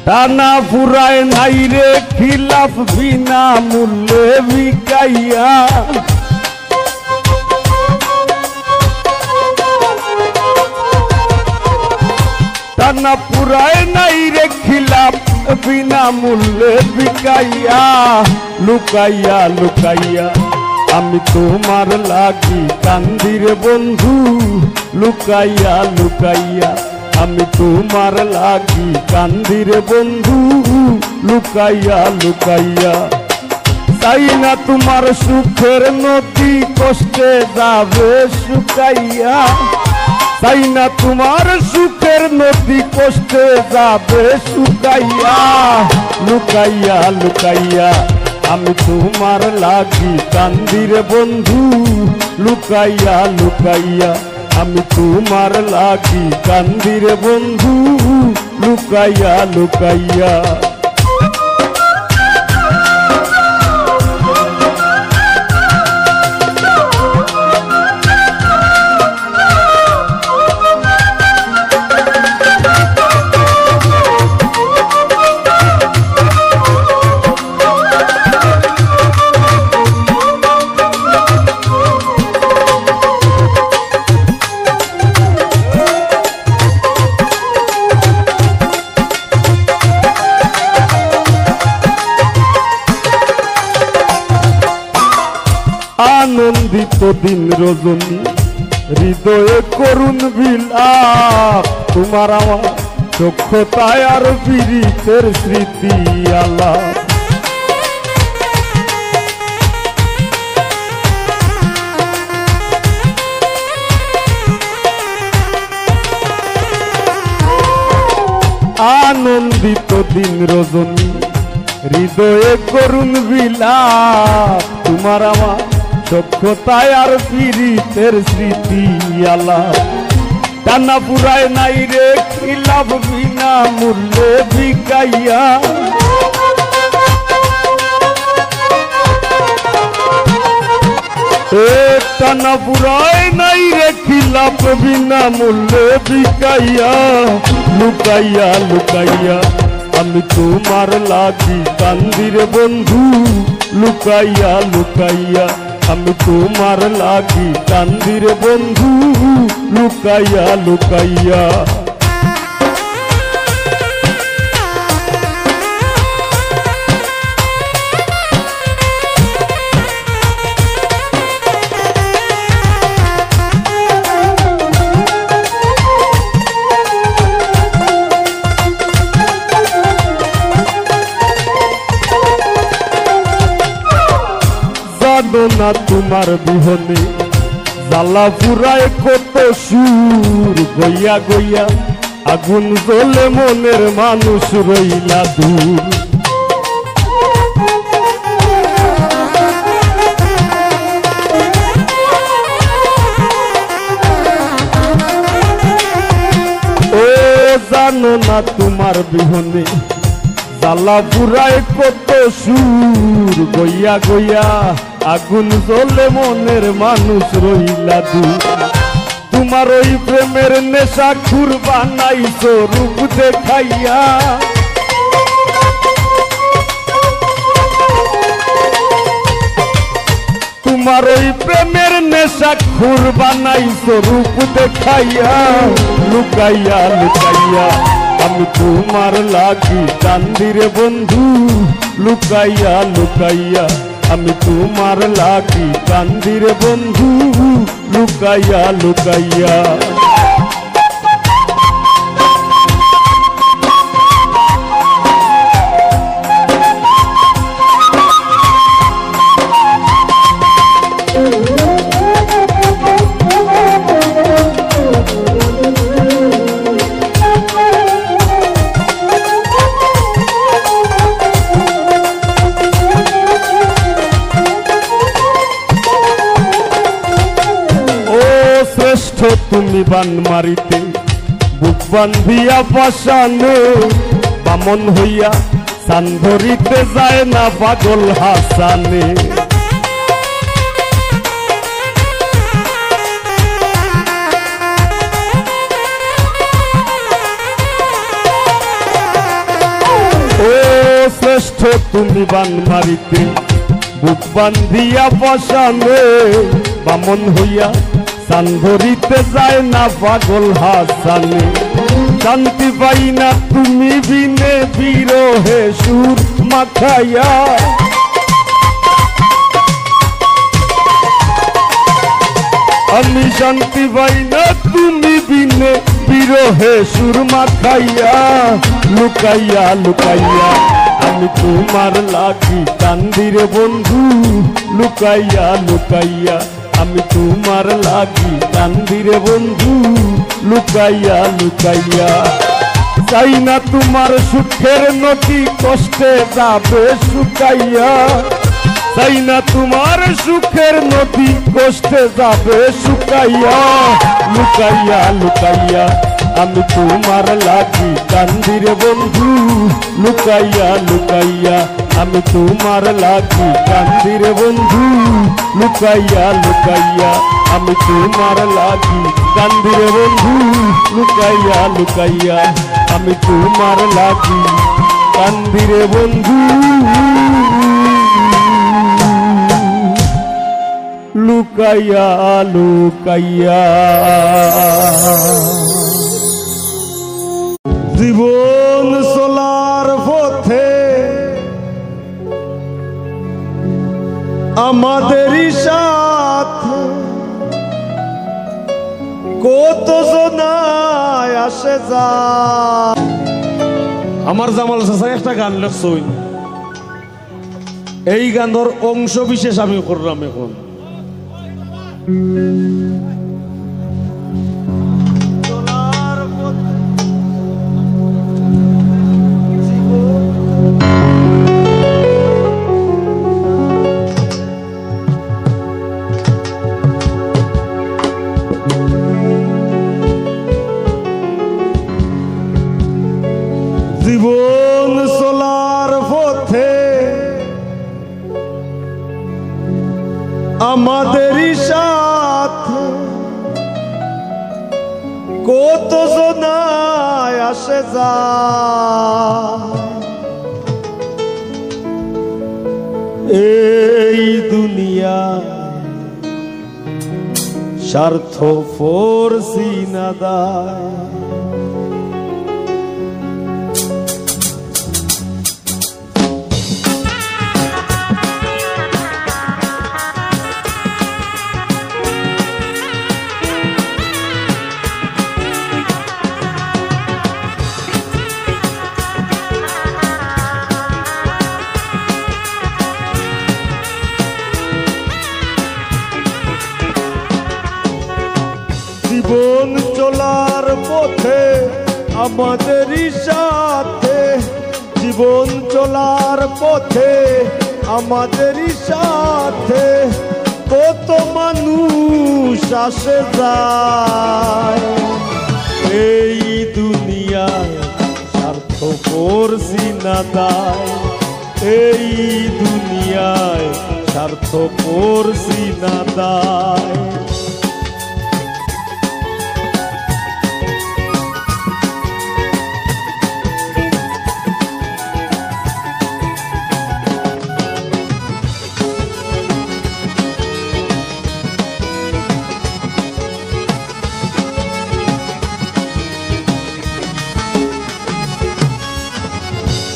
টানা ফুরায় নাই রে খিলাফ বিনা মূল্যে বিকাইয়া টানা ফুরায় নাই রে খিলাফ বিনা মূল্যে বিকাইয়া লুকাইয়া লুকাইয়া আমি তোমার লাগি কান্দি রে বন্ধু লুকাইয়া লুকাইয়া আমি তোমার লাগি কান্দি রে বন্ধু লুকাইয়া লুকাইয়া চাই না তোমার সুখের নদী কষ্টে যাবে শুকাইয়া চাই না তোমার সুখের নদী কষ্টে যাবে শুকাইয়া লুকাইয়া লুকাইয়া আমি তোমার লাগি কান্দি রে বন্ধু লুকাইয়া লুকাইয়া আমি তোমার লাগি কান্দি রে বন্ধু লুকাইয়া লুকাইয়া আনন্দিত দিন রজনী হৃদয়ে করুণ বিলাপ তোমার আমার চক্ষতায় আর পীড়িতের স্মৃতি আলাপ আনন্দিত দিন রজনী হৃদয়ে করুণ বিলাপ তোমার আমার চক্ষতায় আর পীড়িতের স্মৃতি আলাপ টানা পুরায় নাই রে খিলাফ বিনা মূল্যে বিকাইয়া টানা পুরায় নাই রে খিলাফ বিনা মূল্যে বিকাইয়া লুকাইয়া লুকাইয়া আমি তোমার লাগি কান্দি রে বন্ধু লুকাইয়া লুকাইয়া আমি তোমার লাগি কান্দি রে বন্ধু লুকাইয়া লুকাইয়া না তোমার বিহনে জ্বালা ফুরায় কত সুর গইয়া গইয়া আগুন জ্বলে মনের মানুষ রইলা দূর ও জানো না তোমার বিহনে জ্বালা ফুরায় কত সুর গইয়া গইয়া আগুন জ্বলে মনের মানুষ রইলা দূর তোমার ওই প্রেমের নেশা খুর বানাইছো রূপ দেখাইয়া তোমার ওই প্রেমের নেশা খুর বানাইছো রূপ দেখাইয়া লুকাইয়া লুকাইয়া আমি তোমার লাগি কান্দি রে বন্ধু লুকাইয়া লুকাইয়া আমি তোমার লাগি কান্দি রে বন্ধু লুকাইয়া লুকাইয়া তুমি বান মারিতে বুক বান্ধিয়া পাশানো বামন হইয়া সান ধরিতে যায় না পাগল হাসানে ও শ্রেষ্ঠ তুমি বান মারিতে বুক বান্ধিয়া বসানে বামন হইয়া চান ধরিতে যায় না পাগল হাসানে শান্তি পাই না তুমি বিনে বিরহে সুর মাখাইয়া আমি শান্তি পাই না তুমি বিনে বিরহে সুর মাখাইয়া লুকাইয়া লুকাইয়া আমি তোমার লাগি কান্দি রে বন্ধু লুকাইয়া লুকাইয়া আমি তোমার লাগি কান্দি রে বন্ধু লুকাইয়া লুকাইয়া চাই না তোমার সুখের নদী কষ্টে যাবে শুকাইয়া চাই না তোমার সুখের নদী কষ্টে যাবে শুকাইয়া লুকাইয়া লুকাইয়া আমি তোমার লাগি কান্দি রে বন্ধু লুকাইয়া লুকাইয়া আমি তোমার লাগি কান্দি রে বন্ধু লুকাইয়া লুকাইয়া আমি তোমার লাগি কান্দি রে বন্ধু লুকাইয়া লুকাইয়া আমি তোমার লাগি কান্দি রে বন্ধু লুকাইয়া লুকাইয়া জীবন চলার পথে আমাদেরই সাথে কত জনায় আসে যা আমার জামাল চাচা একটা গান লেখছই এই গানের অংশ বিশেষ আমি করলাম এখন জীবন চলার পথে আমাদেরই সাথে কত জনায় আসে যা এই দুনিয়া স্বার্থ ফোরসি না দায় জীবন চলার পথে আমাদেরই সাথে জীবন চলার পথে আমাদেরই সাথে কত মানুষ আসে যায় এই দুনিয়ায় স্বার্থ করছি না দায় এই দুনিয়ায় স্বার্থ করছি না দায়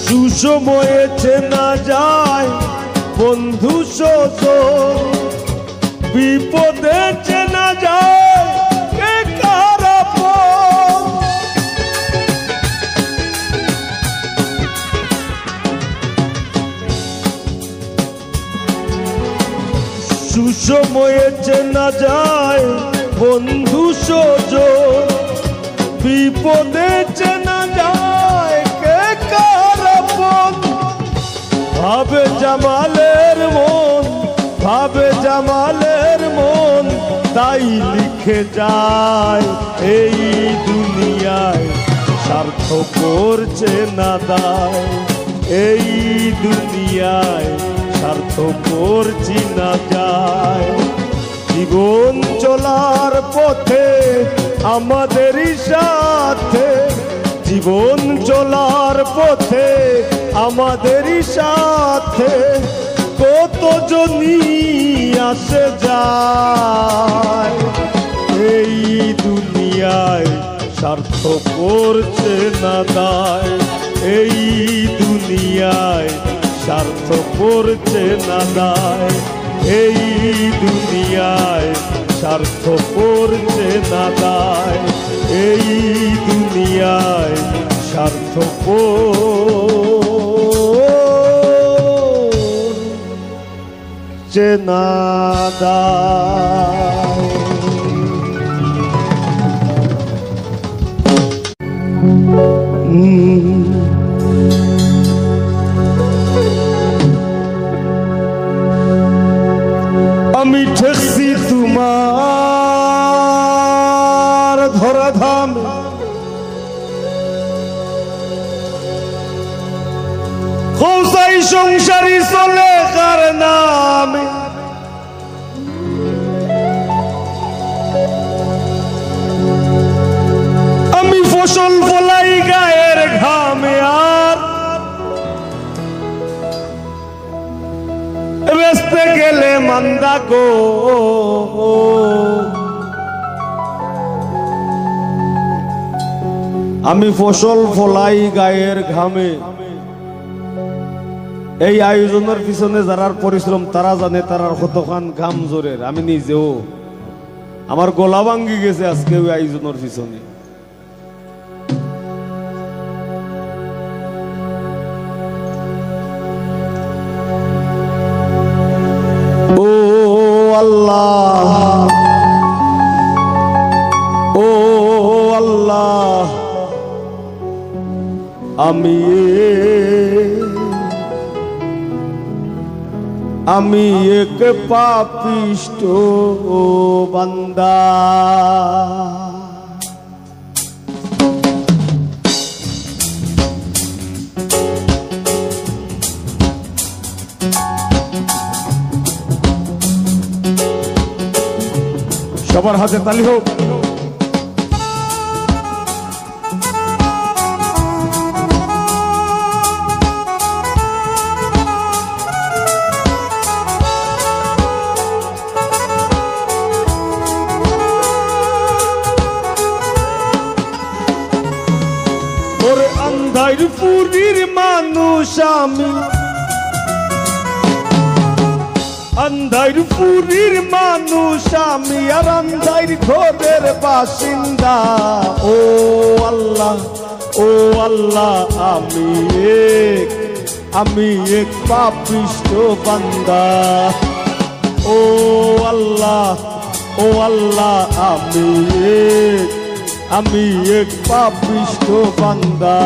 সুসময়ে চেনা যায় বন্ধু সজন বিপদে চেনা যায় কে কার আপন সুসময়ে চেনা যায় বন্ধু সজন বিপদে চেনা যায় কে কার আপন ভাবে জামালের মন ভাবে জামালের মন তাই লিখে যায় এই দুনিয়ায় স্বার্থ করছে না দায় এই দুনিয়ায় স্বার্থ করছি না যায় জীবন চলার পথে আমাদেরই সাথে জীবন চলার পথে আমাদেরই সাথে কতজনই আসে যায়। এই দুনিয়ায় স্বার্থ করছে না দায়, এই দুনিয়ায় স্বার্থ করছে না দায়, এই দুনিয়ায় স্বার্থ করছে না দায়, এই দুনিয়ায় স্বার্থ করছে না দায়। আমি ঠেকছি তোমার ধরাধাম, খোঁজাই সংসারী চলে কার নামে। আমি ফসল ফলাই গায়ের ঘামে, আর বেচতে গেলে মান্দা গো। আমি ফসল ফলাই গায়ের ঘামে। এই আয়োজনের পিছনে যারার পরিশ্রম তারা জানে, তারার কতখান ঘাম জোরের। আমি নিজেও আমার গলা ভাঙ্গি গেছে আজকে ওই আয়োজনের পিছনে। ও আল্লাহ, ও আল্লাহ, আমি এক পাপিষ্ঠ বান্দা। সবার হাতে তালি হোক। ওরে আন্ধারপুরীর মানুষ আমি, আন্ধারপুরীর মানুষ আমি, আর আন্ধার ঘরের বাসিন্দা। ও আল্লাহ, ও আল্লাহ, আমি এক পাপিষ্ঠ বান্দা। ও আল্লাহ, ও আল্লাহ, আমি এক পাপিষ্ঠ বান্দা।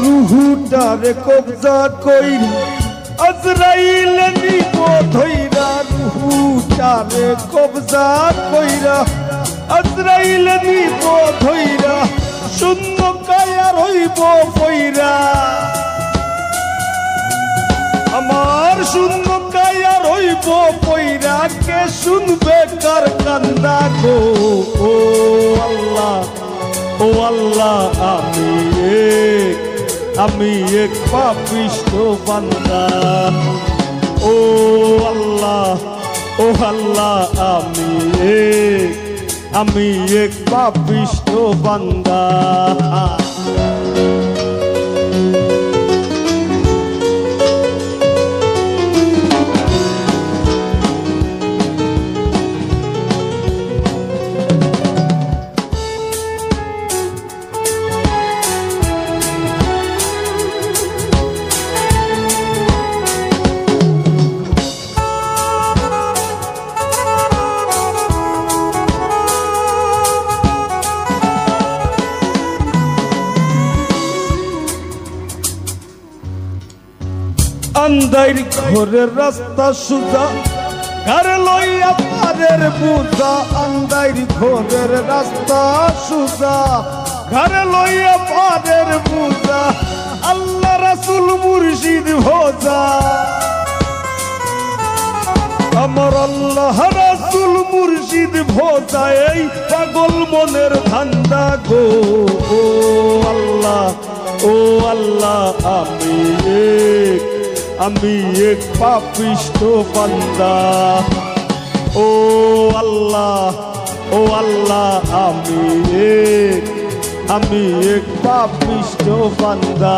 রুহুটারে কবজা কইরা আজরাইল নিব ধইরা, রুহুটারে কবজা কইরা আজরাইল নিব ধইরা, শূন্য কায়া রইব পইরা। আমার শূন্য কায়া রইব পইরা, কে শুনবে কার কান্দা গো। ও আল্লাহ, ও আল্লাহ, আমি এক পাপিষ্ঠ বান্দা। ও আল্লাহ, ও আল্লাহ, আমি এক পাপিষ্ঠ বান্দা। আন্দাইর ঘরের রাস্তা সুজা ঘর লইয়া পারের বুঝা আন্দাইর ঘরের রাস্তা সুজা ঘর লইয়া পারের বুঝা আল্লাহ রাসূল মুর্শিদ ভোজা আমার আল্লাহ রাসূল মুর্শিদ ভোজা এই পাগল মনের ধান্দা গো ও আল্লাহ আমি এক পাপিষ্ঠ বান্দা ও আল্লাহ আমি এক পাপিষ্ঠ বান্দা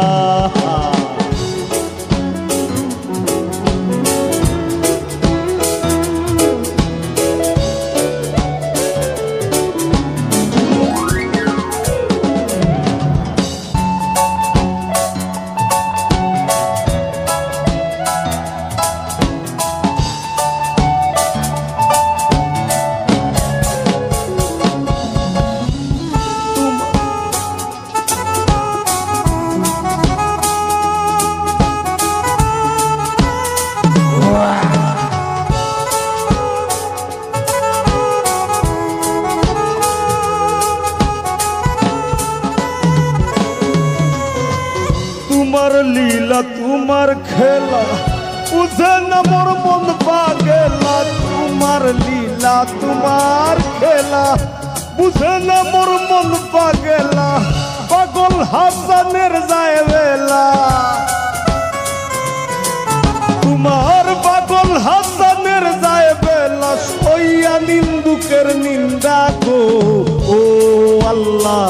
তোমার লীলা তোমার খেলা বুঝে না মোর মন পাগেলা তোমার লীলা তোমার খেলা বুঝে না মোর মন পাগেলা পাগল হাসানের যায় বেলা তোমার পাগল হাসানের যায় বেলা সইয়া নিন্দুকের নিন্দা গো ও আল্লাহ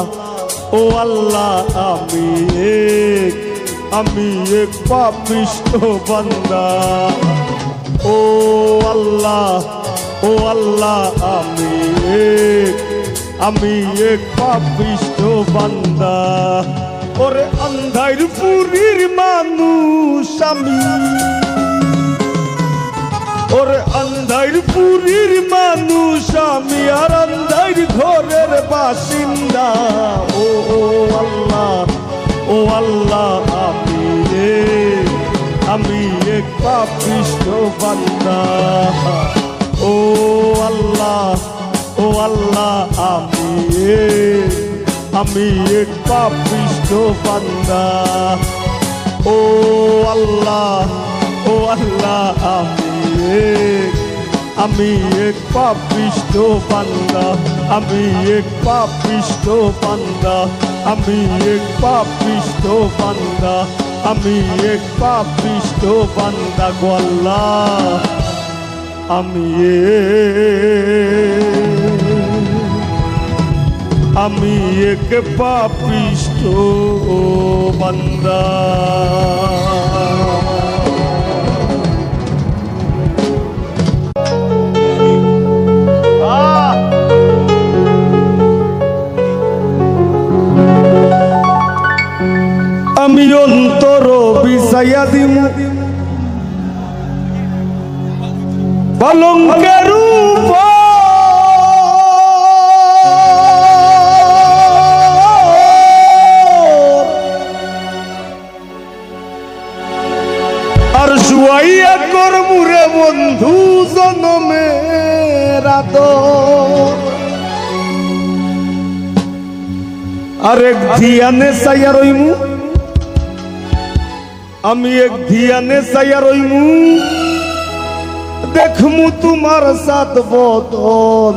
আমি এক পাপিষ্ঠ বান্দা ও আল্লাহ আমি এক পাপিষ্ঠ বান্দা ওরে আন্ধার পুরীর মানুষ আমি ওরে আন্ধার পুরীর মানুষ আমি আর আন্ধার ঘরের বাসিন্দা ও আল্লাহ আমি এক পাপিষ্ঠ বান্দা ও আল্লাহ আমি এক পাপিষ্ঠ বান্দা ও আল্লাহ আমি এক পাপিষ্ঠ বান্দা আমি এক পাপিষ্ঠ বান্দা আমি এক পাপিষ্ঠ বান্দা আমি এক পাপিষ্ঠ বান্দা গো আল্লাহ আমি এক পাপিষ্ঠ বান্দা আমি অন্তর বিছাইয়া দিমু পালঙ্কের উপর আর শুয়াইয়া করমু রে বন্ধু জনমের আদর আরেক ধিয়ানে চাইয়া রইমু আমি এক ধিয়ানে চাইয়া রইমু দেখমু তোমার সাত বদন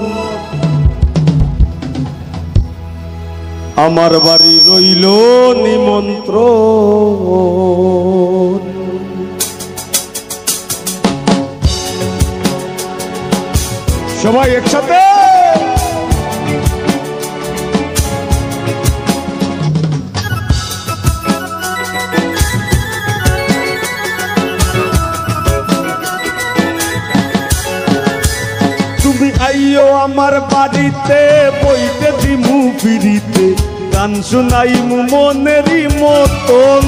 আমার বাড়ি রইল নিমন্ত্রণ সবাই একসাথে আইও আমার বাড়িতে বইতে দিমু ফিরিতে গান শুনাইমু মনেরই মতন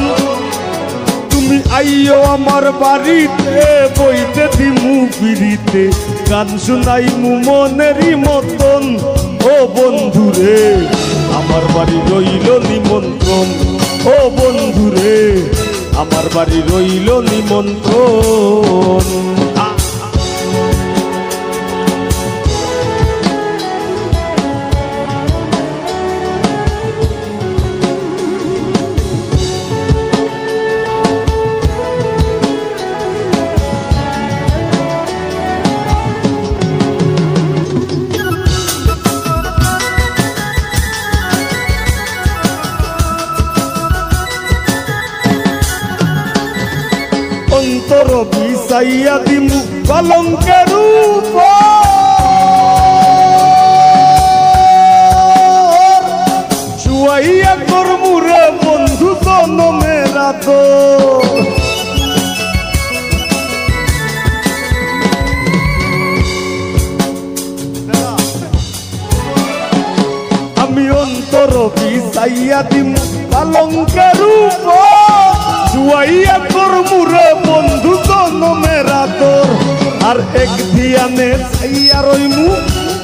তুমি আইও আমার বাড়িতে বইতে দিমু ফিরিতে গান শুনাইমু মনেরই মতন ও বন্ধুরে আমার বাড়ি রইল নিমন্ত্রণ ও বন্ধুরে আমার বাড়ি রইল নিমন্ত্রণ। অন্তর বিছাইয়া দিমু কলঙ্কের উপর, শুয়াইয়া করমু রে বন্ধু জনমের আদর। আমি অন্তর বিছাইয়া দিমু কলঙ্কের উপর, শুয়াইয়া করমু রে বন্ধু জনমের আদর। আর এক ধিয়ানে চাইয়া রইমু,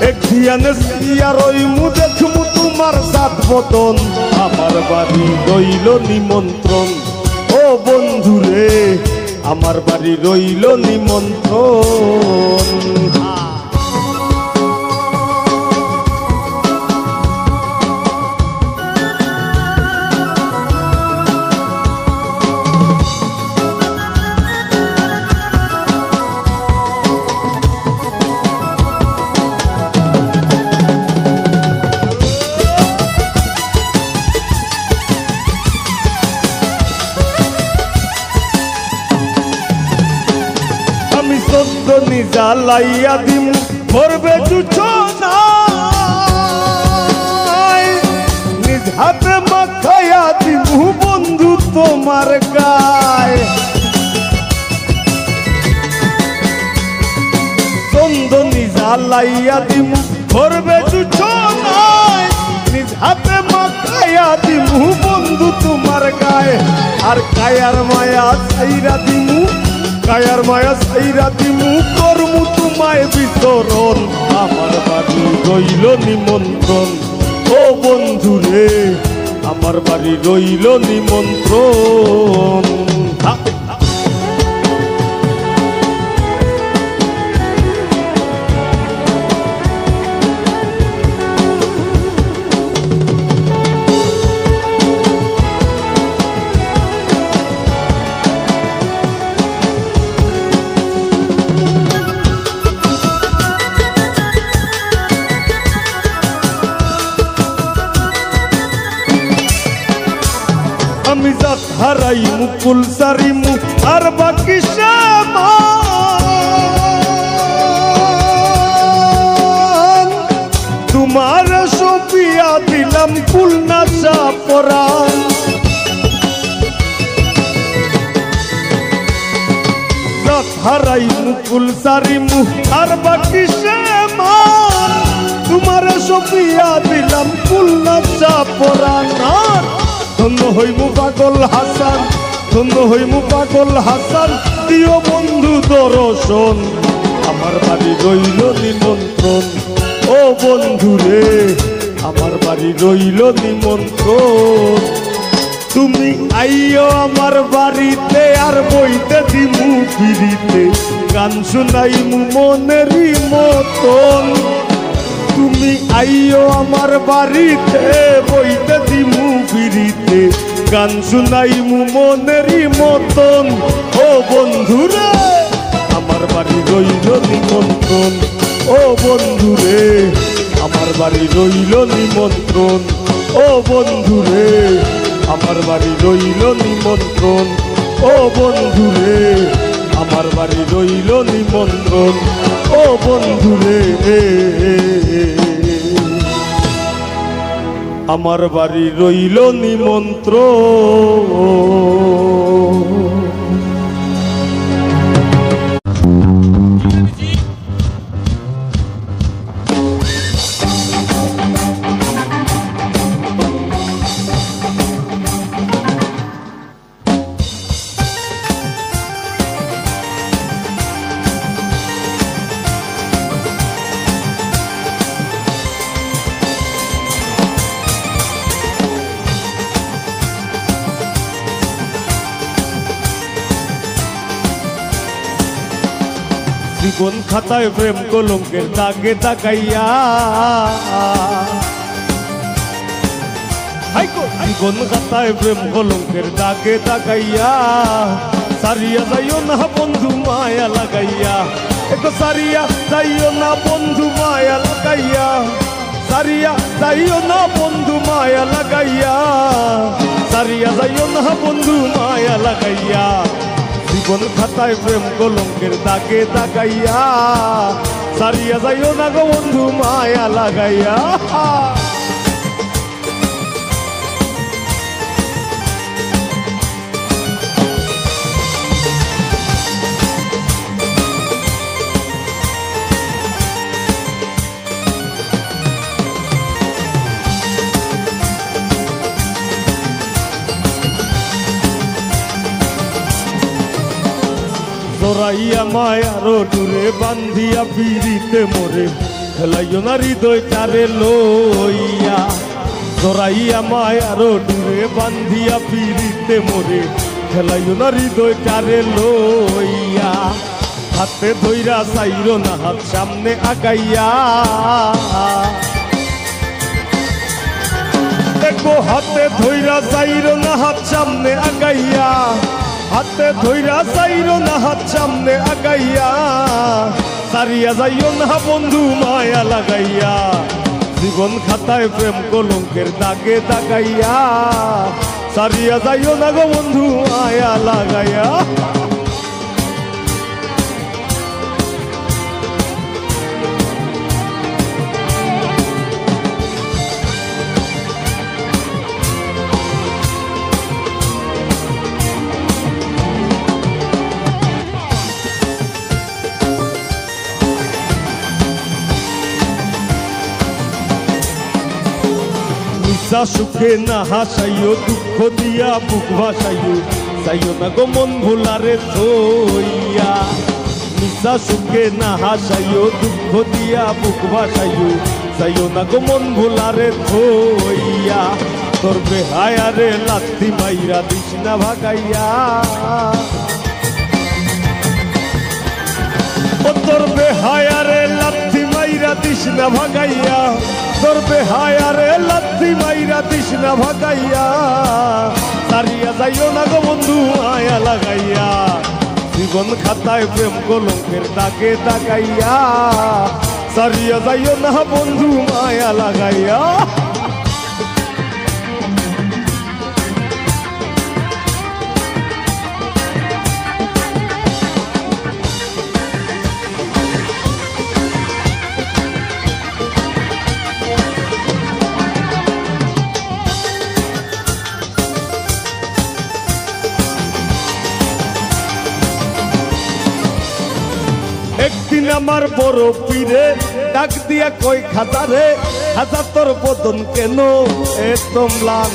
এক ধিয়ানে চাইয়া রইমু, দেখমু তোমার সাত বদন। আমার বাড়ি রইল নিমন্ত্রণ, ও বন্ধু রে আমার বাড়ি রইল নিমন্ত্রণ। আমি চন্দনি জ্বালাইয়া দিম মরবে জুছনায়, নিজ হাতে মাখাইয়া দিমু বন্ধু তোমার গায়। চন্দনি জ্বালাইয়া দিম মরবে জুছনায়, নিজ হাতে মাখাইয়া দিমু বন্ধু তোমার গায়। আর কায়ার মায়া ছাইরা দিমু, কায়ার মায়া ছাইরা দিমু, করমু তোমায় বিতরণ। আমার বাড়ি রইল নিমন্ত্রণ, ও বন্ধু রে আমার বাড়ি রইল নিমন্ত্রণ। আমি জাত হারাইমু কুল সারিমু আর বাকি সামান, তোমার সপিয়া দিলাম কুল নাচা পরাণ। জাত হারাইমু কুল সারিমু আর বাকি সামান, তোমার সপিয়া দিলাম কুল নাচা পরাণ। ধন্য হইমু পাগল হাসান, ধন্য হইমু পাগল হাসান, দিও বন্ধু দর্শন। আমার বাড়ি রইল নিমন্ত্রণ, ও বন্ধু রে আমার বাড়ি রইল নিমন্ত্রণ। তুমি আইও আমার বাড়িতে আর বইতে দিমু ফিরিতে, গান শুনাইমু মনেরই মতন। তুমি আইও আমার বাড়িতে বইতে দিমু ফিরিতে, গান শুনাইমু মনেরই মতন। ও বন্ধুরে আমার বাড়ি রইল নিমন্ত্রণ, ও বন্ধুরে আমার বাড়ি রইল নিমন্ত্রণ, ও বন্ধুরে আমার বাড়ি রইল নিমন্ত্রণ, ও বন্ধুরে আমার বাড়ি রইল নিমন্ত্রণ, ও বন্ধুরে আমার বাড়ি রইল নিমন্ত্রণ। জীবন খাতায় প্রেম কলঙ্কের দাগে তাকাইয়া জীবন খাতায় প্রেম কলঙ্কের দাগে তাকাইয়া সারিয়া যাইও না বন্ধু মায়া লাগাইয়া একটু সারিয়া যাইও না বন্ধু মায়া লাগাইয়া সারিয়া যাইও না বন্ধু মায়া লাগাইয়া সারিয়া যাইও না বন্ধু মায়া লাগাইয়া জীবন খাতায় প্রেম কলঙ্কের দাগে তাকাইয়া সারিয়া যাইও না গো বন্ধু মায়া লাগাইয়া জড়াইয়া মায়ার ডুরে বান্ধিয়া পিড়িতে মোরে খেলাইও না হৃদয় চারে লইয়া জড়াইয়া মায়ার ডুরে বান্ধিয়া পিড়িতে মোরে খেলাইও না হৃদয় চারে লইয়া হাতে ধইরা চাইরো না হাত সামনে আগাইয়া দেখো হাতে ধইরা চাইরো না হাত সামনে আগাইয়া হাতে ধইরা চাইরো না হাত সামনে আগাইয়া সারিয়া যাইও না বন্ধু মায়া লাগাইয়া জীবন খাতায় প্রেম কলঙ্কের দাগে তাকাইয়া সারিয়া যাইও না গো বন্ধু মায়া লাগাইয়া সুখে না হাসাইও দুঃখ দিয়া বুক ভাসাইও যাইও না গো মন ভোলারে থইয়া নিশা সুখে না হাসাইও দুঃখ দিয়া বুক ভাসাইও যাইও না গো মন ভোলারে থইয়া তোর বেহায়ারে লাত্তি মাইরা দিস না ভাগাইয়া তোর বেহায়ারে লাত্তি মাইরা দিস না ভাগাইয়া তোর বেহায়ারে লাত্তি মাইরা দিস না ভাগাইয়া সারিয়া যাইও না গো বন্ধু মায়া লাগাইয়া জীবন খাতায় প্রেম কলঙ্কের দাগে তাকাইয়া সারিয়া যাইও না বন্ধু মায়া লাগাইয়া একদিন আমার বড় পীরে ডাক দিয়া কই খাতারে খাতা তোর বদন কেন এত ম্লান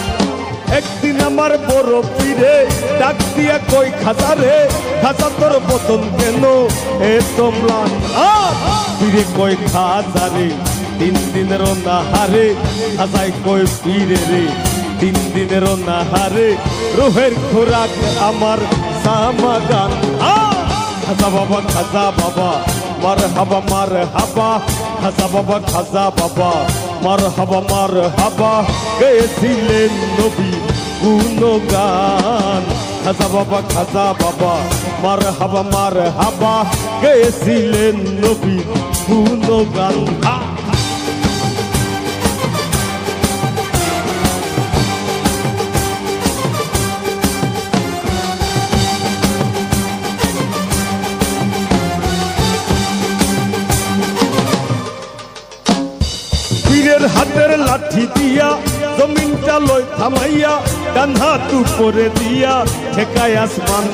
একদিন আমার বড় পীরে ডাক দিয়া কই খাতারে খাতা তোর বদন কেন এত ম্লান পীরে কই খাতারে 3 দিনের নাহারে খাতায় কই পীরে রে 3 দিনের নাহারে রোহের খোরাক আমার সামাগান খাজা বাবা খাজা বাবা মারহাবা মারহাবা খাজা বাবা খাজা বাবা মারহাবা গেয়েছিলেন নবী গুণগান খাজা বাবা মারহাবা গেয়েছিলেন নবী গুণগান হাতের লাঠি দিয়া জমিনটা লই থামাইয়া ডান হাত উপরে দিয়া ঠেকায় আসমান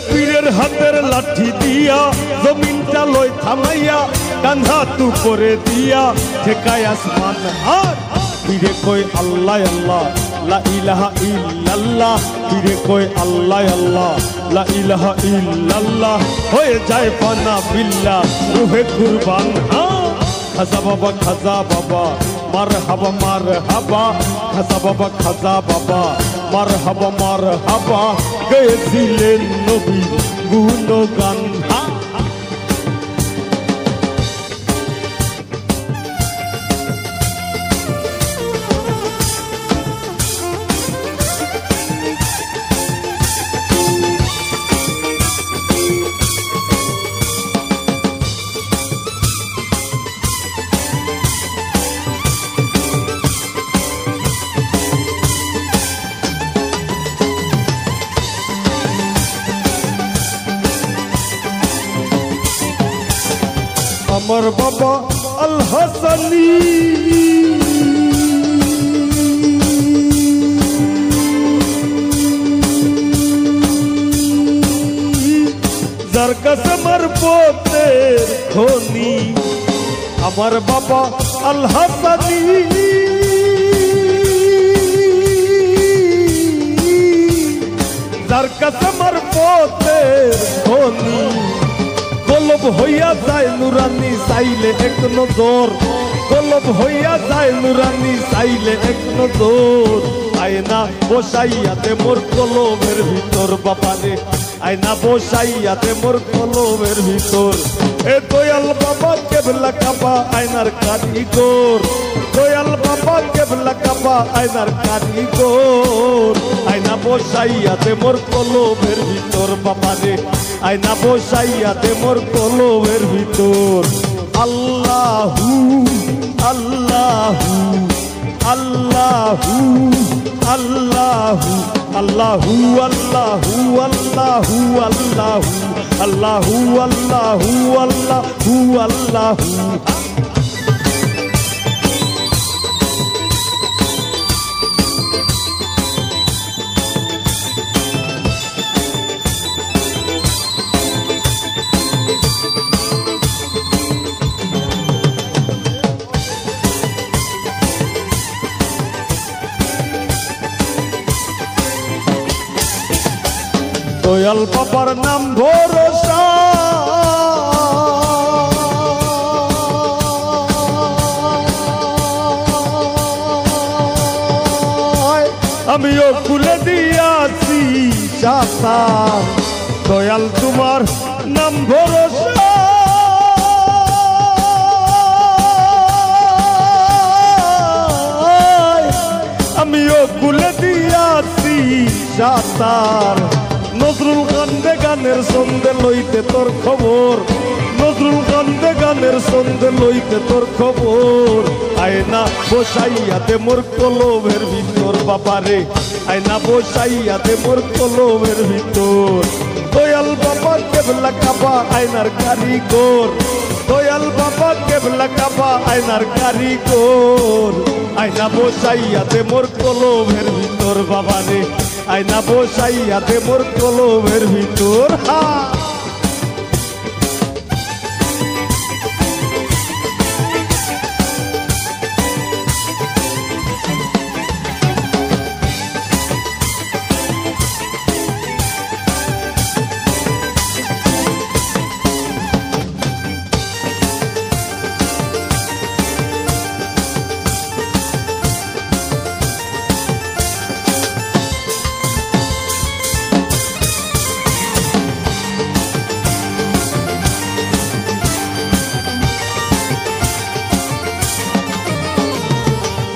পীরের হাতের লাঠি দিয়া জমিনটা লই থামাইয়া ডান হাত উপরে দিয়া ঠেকায় আসমান পীরে কই আল্লাহ আল্লাহ লা ইলাহা ইল্লাল্লাহ পীরে কই আল্লাহ আল্লাহ লা ইলাহা ইল্লাল্লাহ হয়ে যায় পানা বিল্লাহ রুহে কুরবান খাজা বাবা মারহাবা খাজা বাবা খাজা বাবা মারহাবা গেয়েছিলেন নবী গুণগান। আমার বাবা আল হাসানি যার কাছে আমার পথের খনি, আমার বাবা আল হাসানি যার কাছে আমার পথের খনি। কলব হইয়া যায় নুরানি চাইলে এক নজর, কলব হইয়া যায় নুরানি চাইলে এক নজর। আয়না বসাইয়াতে মোর কলবের ভিতর বাবারে, আয়না বসাইয়াতে মোর কলবের ভিতর। এ দয়াল বাবা কেবলা কাবা আয়নার কারিগর, দয়াল বাবা কেবলা কাবা আয়নার কারিগর। আয়না বসাইয়াতে মোর কলবের ভিতর বাবারে, আয়না বসাইয়াতে মোর কলবের ভিতর। আল্লাহু আল্লাহু আল্লাহু আল্লাহু আল্লাহু আল্লাহু আল্লাহু আল্লাহু আল্লাহু আল্লাহু আল্লাহু আল্লাহু। দয়াল বাবার নাম ভরসা, আমিও খুলে দিয়াছি চাষা। দয়াল তোমার নাম ভরসা, আমিও খুলে দিয়াছি চাষার। নজরুল কান্দে গানের সন্ধে লইতে তোর খবর, নজরুল কান্দে গানের সন্ধে লইতে তোর খবর। আয়না বসাইয়াতে মোর কলবের ভিতর বাবারে, আয়না বসাইয়াতে মোর কলবের ভিতর। দয়াল বাবা কেবলা কাবা আয়নার কারিগর, দয়াল বাবা কেবলা কাবা আয়নার কারিগর। আয়না বসাইয়াতে মোর কলবের ভিতর বাবারে, আয়না বসাইয়াতে মোর কলবের ভিতর। হা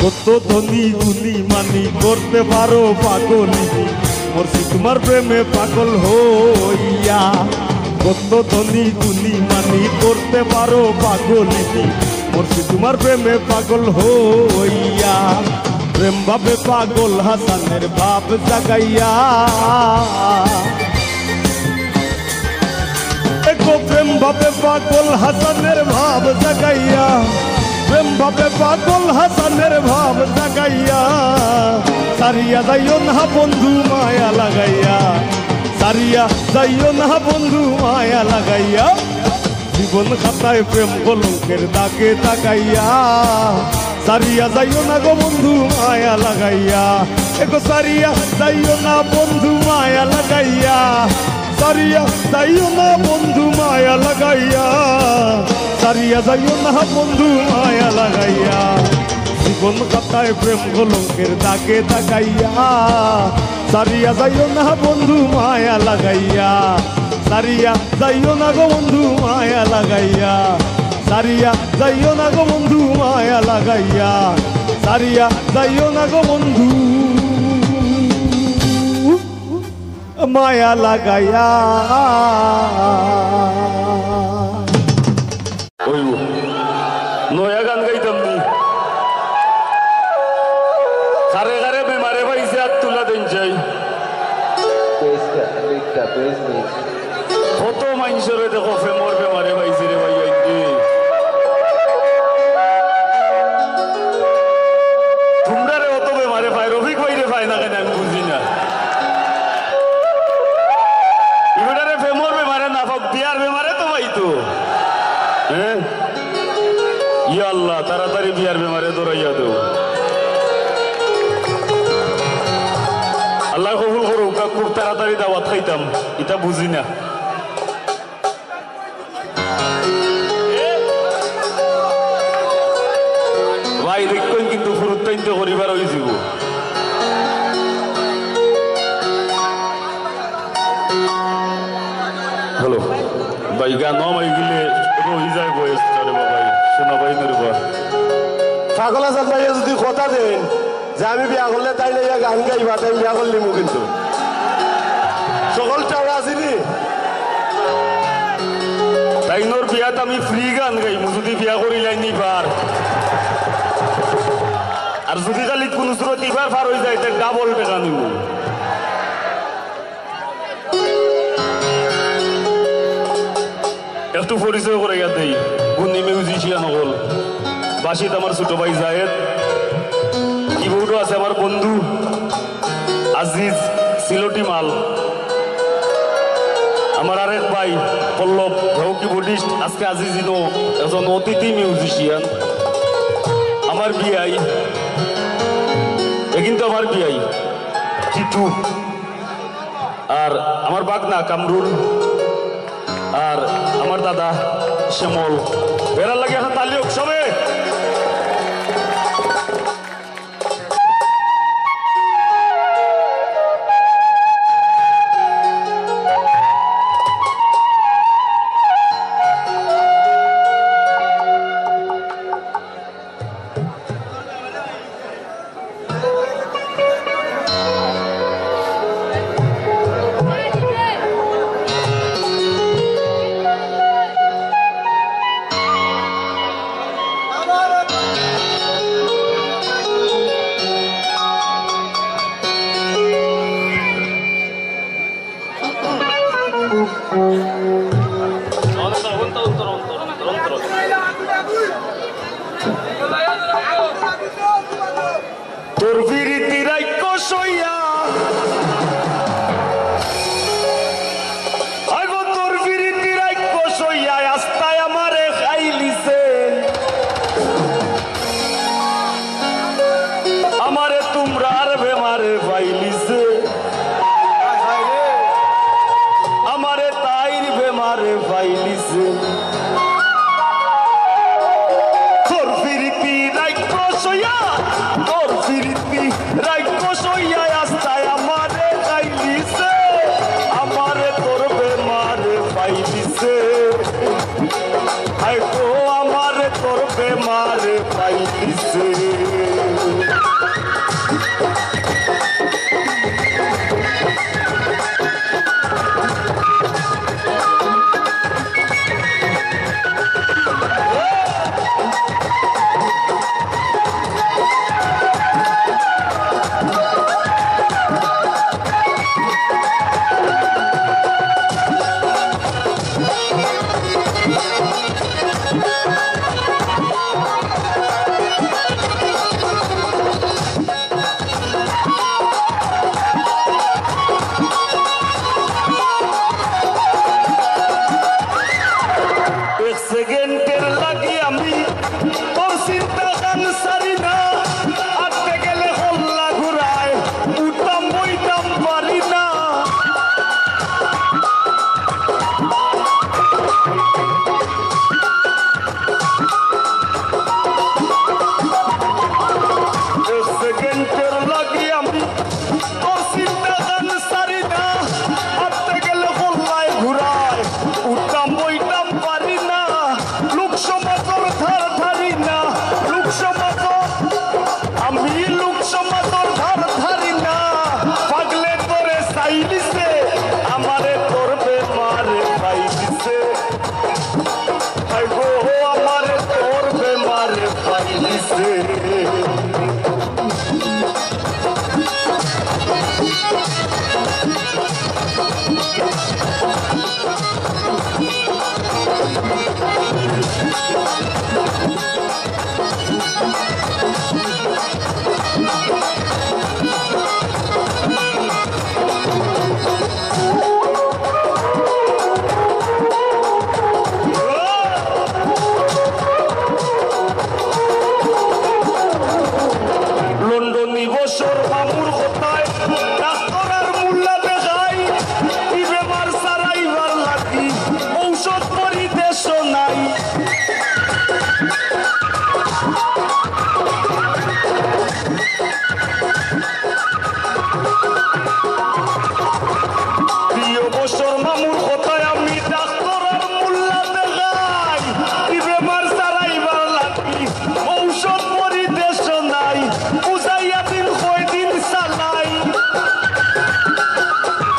কত ধনী গুণী মানি করতে পারো পাগলিনী, মরছি তোমার প্রেমে পাগল হইয়া। কত ধনী গুণী মানি করতে পারো পাগলিনী, মরছি তোমার প্রেমে পাগল হইয়া। প্রেম ভাবে পাগল হাসানের ভাব জাগাইয়া, প্রেম ভাবে পাগল হাসানের ভাব জাগাইয়া, প্রেম ভাবে পাগল হাসানের ভাব জাগাইয়া। সারিয়া যাইও না বন্ধু মায়া লাগাইয়া, সারিয়া যাইও না বন্ধু মায়া লাগাইয়া। জীবন খাতায় প্রেম কলঙ্কের দাগে তাকাইয়া, সারিয়া যাইও না গো বন্ধু মায়া লাগাইয়া। এগো সারিয়া যাইও না বন্ধু মায়া লাগাইয়া, সারিয়া যাইও না বন্ধু মায়া লাগাইয়া, সারিয়া যাইও না বন্ধু মায়া লাগাইয়া। জীবন কথায় প্রেম কলঙ্কের দাগে দাগাইয়া সারিয়া যাইও না বন্ধু মায়া লাগাইয়া সারিয়া যাইও না গো বন্ধু মায়া লাগাইয়া সারিয়া যাইও না গো বন্ধু মায়া লাগাইয়া সারিয়া যাইও না গো বন্ধু মায়া লাগাইয়া নয়া গান গাইতাম নি কারে কারে বেমারে পাইছে আর তুলা দেন চাই কত মানুষের দেখো ফেমর বেমারে পাইছে রে ভাই তোমরা রে অত বেমারে পাই রফিক ভাইরে পাই না কেন আমি বুঝি না এবারে ফেমর বেমারে না পাক বিয়ার বেমারে তো ভাই তো হ্যাঁ ইয়া আল্লাহ তাড়াতাড়ি বিয়ার বেমারে দৌড়াইয়া দেও আল্লাহ কবুল করুক খুব তাড়াতাড়ি দাওয়াত খাইতাম এটা বুঝি না ভাই দেখবেন কিন্তু ফুরুত্তাইন তো করিবার হয়ে যাব হ্যালো ভাই গান নমাই গেলে রহি যায় বয়স চলে বাবাই শোনা ভাই নরবা পাগল আসাদ ভাই যদি কথা দেন যে আমি বিয়া করলে তাই না গান গাইবা তাই বিয়া করলি মু কিন্তু সকল চাওড়া আসিনি তাইনোর বিয়াত আমি ফ্রি গান গাইমু যদি বিয়া করিলাই নিবার আর যদি খালি কোন স্রোত ইবার পার হয়ে যায় তাই ডাবল টাকা নিব একটু পরিচয় করে গিয়া দেই গুণী মিউজিশিয়ান হল বাসিত আমার ছোট ভাই জাহেদ কিবোর্ডও আছে আমার বন্ধু আজিজ সিলোটি মাল আমার আরেক ভাই পল্লব হেও কিবোর্ডিস্ট আজকে আজিজ ইনো একজন অতিথি মিউজিশিয়ান আমার বিআই এ কিন্তু আমার বিআই টিটু আর আমার বাগনা কামরুল আর আমার দাদা শ্যামল বেড়ার লাগে এখন তালি হোক সবে তোর বিরিতি রাইক সইয়া আগো তোর বিরিতি রাইক সইয়া আস্তায় আমারে খাইলিছে আমারে তোমরা আর বেমারে পাইলিছে আমারে তাইর বেমারে পাইলিছে তোর বিরিতি রাইক সইয়া তোর বিরিতি রাইক সইয়া আস্তায় আমারে খাইলিছে আমারে তোর বেমারে পাইলিছে হায় গো আমারে তোর বেমারে পাইলিছে সেকেন্ডের লাগি আমি তোর চিন্তা গান সারি না আটতে গেলে হল্লা ঘুরায় উঠাম বইটাম পারি না রে লন্ডনী বছর মামুর কোথায় ডাক্তার আর মোল্লা দেখাই কি বেমার সারাইবার লাগি ঔষধ পরিদেশ নাই প্রিয় বছর মামুর কোথায় আমি ডাক্তার আর মোল্লা দেখাই কি বেমার সারাইবার লাগি ঔষধ পরিদেশ নাই বুঝাইয়া দিন কয়দিন চালাই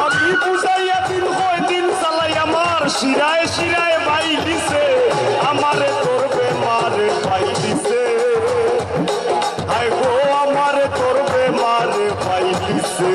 আমি বুঝাইয়া দিন কয়দিন চালাই আমার শিরায় শিরায় ভাই দিছে আমারে তোর বেমারে ভাই দিছে আই গো আমারে তোর বেমারে ভাই দিছে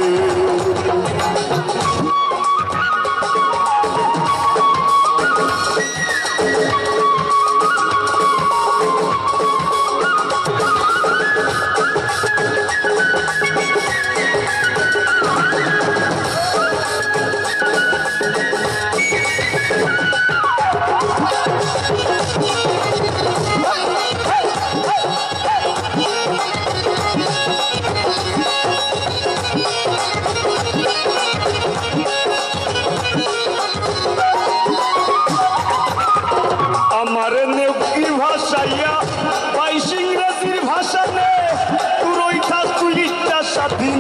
আমার নেউকি ভাষাইয়া বাইশ ইংরেজির ভাষা নে তোর ওই থাক তুই ইচ্ছা স্বাধীন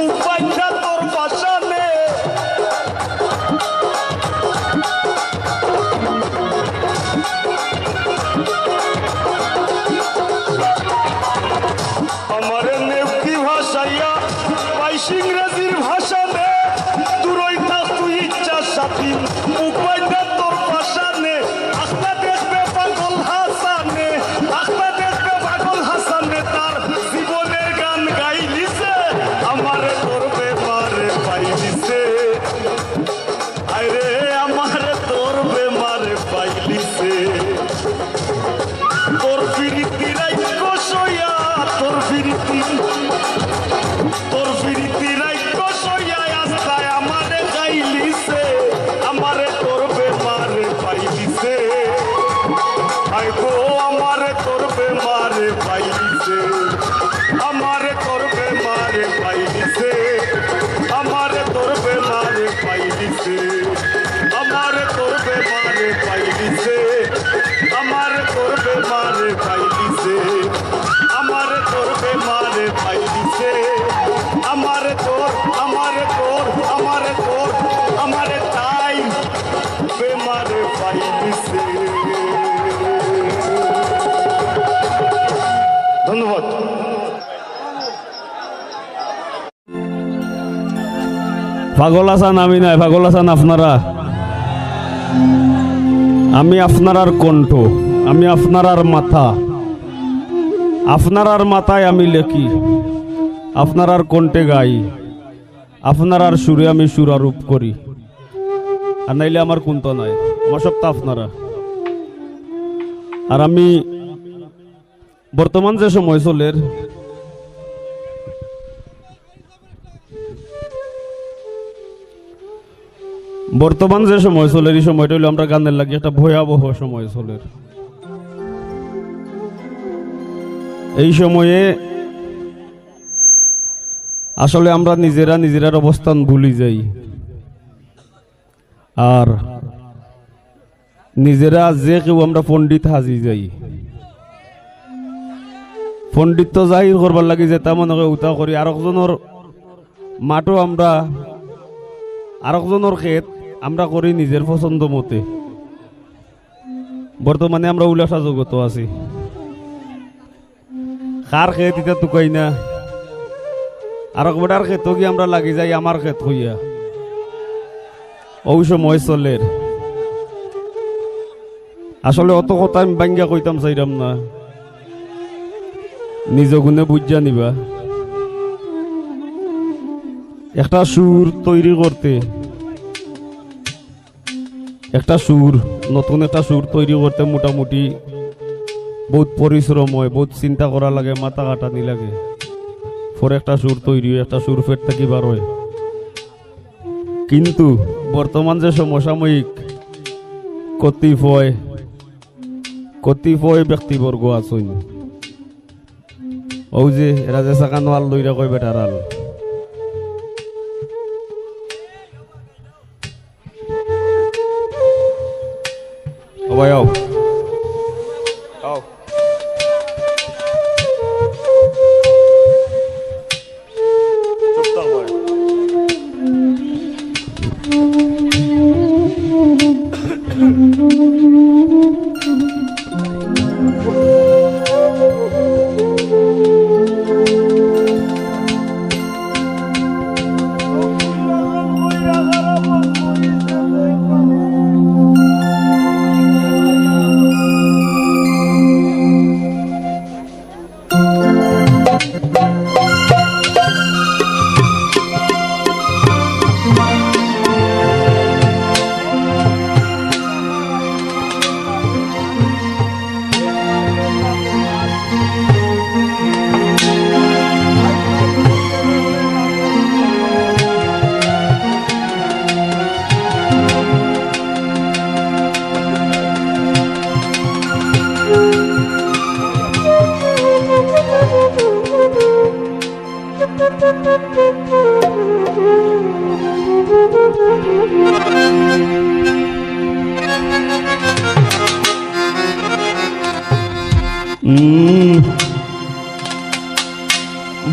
উপায়টা তোর ভাষা নে আমার নেউকি ভাষাইয়া বাইশ ইংরেজির ভাষা নে তোর ওই থাক তুই ইচ্ছা স্বাধীন উপায়টা তোর ভাষা নে আস্তা দেখবে পাগল হাসানে আস্তা দেখবে পাগল হাসানে তার জীবনের গান গাইলিছে আমারে তোর বেমারে পাইলিছে আরে আমারে তোর বেমারে পাইলিছে তোর ফিরিতি রাই কষইয়া তোর ফিরিতি রাই কষইয়া আস্তায় আমারে গাইলিছে আমারে তোর বেমারে পাইলিছে আই গো আমারে তোর বেমারে পাইলিছে আমারে তোর বেমারে পাইলিছে আমারে তোর বেমারে পাইলিছে আমারে তোর বেমারে পাইলিছে আমারে তোর বেমারে পাইলিছে আমারে তোর বেমারে পাইলিছে আমারে তোর আমারে তাই বেমারে পাইলিছে ধন্যবাদ পাগল আসান আমি নাই, পাগল আসান আপনারা। আমি আপনার কণ্ঠ, আমি আপনার মাথা, আপনার মাথায় আমি লেখি, আপনার কণ্ঠে গাই, আপনার সুরে আমি সুরারূপ করি। আর নাইলে আমার কোনটা নাই, আমার সব তো আপনারা। আর আমি বর্তমান যে সময় চলের এই সময়টা হইলো আমরা গানের লাগে একটা ভয়াবহ সময় চলের। এই সময়ে আসলে আমরা নিজেরার অবস্থান ভুলি যাই, আর নিজেরা যে কেউ আমরা পণ্ডিত হাজি যাই। পণ্ডিত জাহির করবার লাগে যে তেমন উতা করি আরেকজনের মাঠও আমরা, আরেকজনের ক্ষেত আমরা করি নিজের পছন্দ মতে। বর্তমানে আমরা উল্লাসা জগত আছি, কার ক্ষেত এটা তুকাই না, আরেক বেটার ক্ষেত কি আমরা লাগি যাই আমার ক্ষেত হইয়া। ওই সময় চলের আসলে অত কথা আমি বাঙ্গা কইতাম চাইলাম না। নিজ গুণে বুঝা নিবা। একটা সুর তৈরি করতে, একটা সুর, নতুন একটা সুর তৈরি করতে মোটামুটি বহুত পরিশ্রম হয়, বহুত চিন্তা করা লাগে, মাথা কাটানি লাগে। পরে একটা সুর তৈরি হয়, একটা সুর ফের থাকি বার হয়। কিন্তু বর্তমান যে সমসাময়িক কতিপয় ব্যক্তিবর্গ আছেন, ও যে এরা যে চাকানো আল লইরা কয় বেটার আল, ভাই আও আও চুপ থাক ভাই।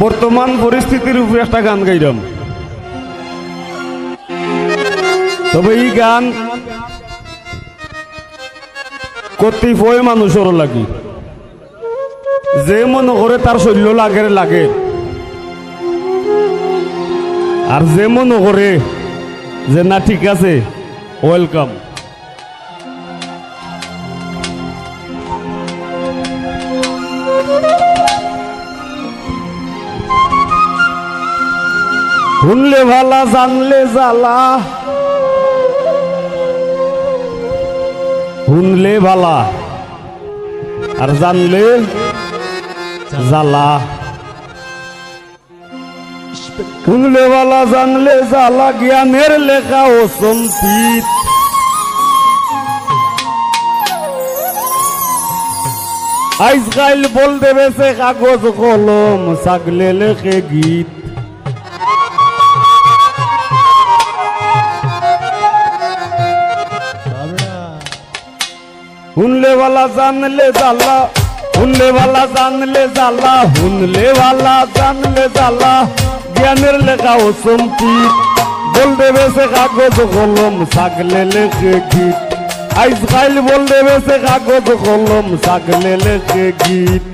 বর্তমান পরিস্থিতির উপরে একটা গান গাইলাম, তবে এই গান কতিপয় মানুষের লাগি, যে মনে করে তার শরীর লাগে, আর যে মনে করে যে না ঠিক আছে, ওয়েলকাম। শুনলে ভালা জানলে জ্বালা, শুনলে ভালা আর জানলে জ্বালা, শুনলে ভালা জানলে জ্বালা, জ্ঞানের লেখা ও সম্পিত। আজকাল বল দেবে সে কাগজ কলম, ছাগলে লেখে গীত। শুনলে वाला জানলে জ্বালা, শুনলে वाला জানলে জ্বালা, শুনলে वाला জানলে জ্বালা, জ্ঞানের লেখা ও সম্পিত। বল দেবে সে কাগজ কলম, ছাগলে লেখে গীত। আজকাল বল দেবে সে কাগজ কলম, ছাগলে লেখে গীত।